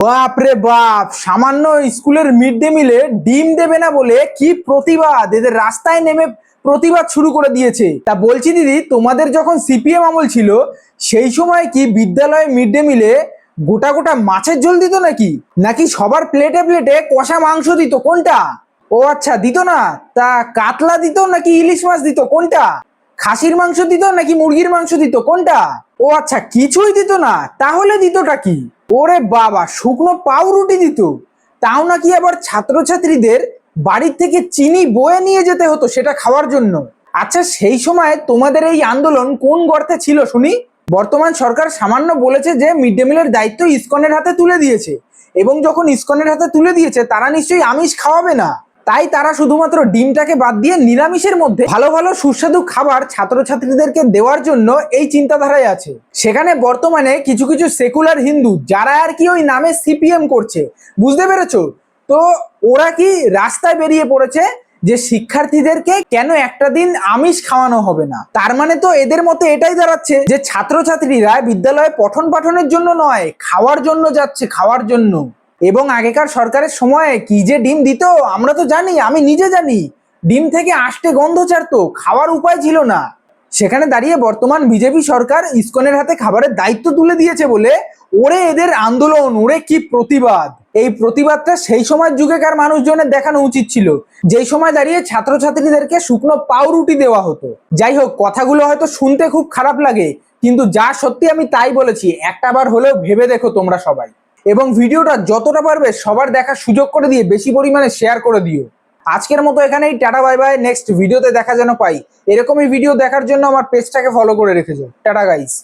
বাপ রে বাপ, সামান্য স্কুলের মিড ডে মিলে ডিম দেবে না বলে কি প্রতিবাদ! এদের রাস্তায় নেমে প্রতিবাদ শুরু করে দিয়েছে। তা বলছি দিদি, তোমাদের যখন সিপিএম আমল ছিল সেই সময় কি বিদ্যালয়ে মিড ডে মিলে গোটা গোটা মাছের ঝোল দিত নাকি নাকি সবার প্লেটে প্লেটে কষা মাংস দিত? কোনটা? ও আচ্ছা, দিত না। তা কাতলা দিত নাকি ইলিশ মাছ দিত? কোনটা? খাসির মাংস দিত নাকি মুরগির মাংস দিত? কোনটা? ও আচ্ছা, কিছুই দিত না। তাহলে দিতটা কি? ওরে বাবা, শুকনো পাউরুটি দিত। তাও নাকি আবার ছাত্রছাত্রীদের বাড়ির থেকে চিনি বয়ে নিয়ে যেতে হতো সেটা খাওয়ার জন্য। আচ্ছা, সেই সময় তোমাদের এই আন্দোলন কোন গর্তে ছিল শুনি? বর্তমান সরকার সামান্য বলেছে যে মিড ডে মিলের দায়িত্ব ইসকনের হাতে তুলে দিয়েছে, এবং যখন ইসকনের হাতে তুলে দিয়েছে তারা নিশ্চয়ই আমিষ খাওয়াবে না, তাই তারা শুধুমাত্র ডিমটাকে বাদ দিয়ে নিরামিষের মধ্যে ভালো ভালো সুস্বাদু খাবার ছাত্রছাত্রীদেরকে দেওয়ার জন্য এই চিন্তাধারায় আছে। সেখানে বর্তমানে কিছু কিছু সেকুলার হিন্দু যারা আর কি ওই নামে সিপিএম করছে, বুঝতে পেরেছো তো? ওরা কি রাস্তায় বেরিয়ে পড়েছে যে শিক্ষার্থীদেরকে কেন একটা দিন আমিষ খাওয়ানো হবে না। তার মানে তো এদের মতে এটাই দাঁড়াচ্ছে যে ছাত্রছাত্রীরা বিদ্যালয়ে পঠন পাঠনের জন্য নয়, খাওয়ার জন্য যাচ্ছে, খাওয়ার জন্য। এবং আগেকার সরকারের সময়ে কি যে ডিম দিত আমরা তো জানি, আমি নিজে জানি। ডিম থেকে আষ্টে গন্ধ ছাড়তো, খাওয়ার উপায় ছিল না। সেখানে দাঁড়িয়ে বর্তমান বিজেপি সরকার ইসকনের হাতে খাবারের দায়িত্ব তুলে দিয়েছে বলে ওরে এদের আন্দোলন, ওরে কি প্রতিবাদ! এই প্রতিবাদটা সেই সময় যুগেকার মানুষজনের দেখানো উচিত ছিল, যেই সময় দাঁড়িয়ে ছাত্রছাত্রীদেরকে শুকনো পাউরুটি দেওয়া হতো। যাই হোক, কথাগুলো হয়তো শুনতে খুব খারাপ লাগে, কিন্তু যা সত্যি আমি তাই বলেছি। একটাবার হলেও ভেবে দেখো তোমরা সবাই, এবং ভিডিওটা যতটা পারবে সবার দেখার সুযোগ করে দিয়ে বেশি পরিমাণে শেয়ার করে দিও। আজকের মতো এখানেই, টাটা বাই বাই। নেক্সট ভিডিওতে দেখা যেন পাই। এরকমই ভিডিও দেখার জন্য আমার পেজটাকে ফলো করে রেখেছো। Tata guys.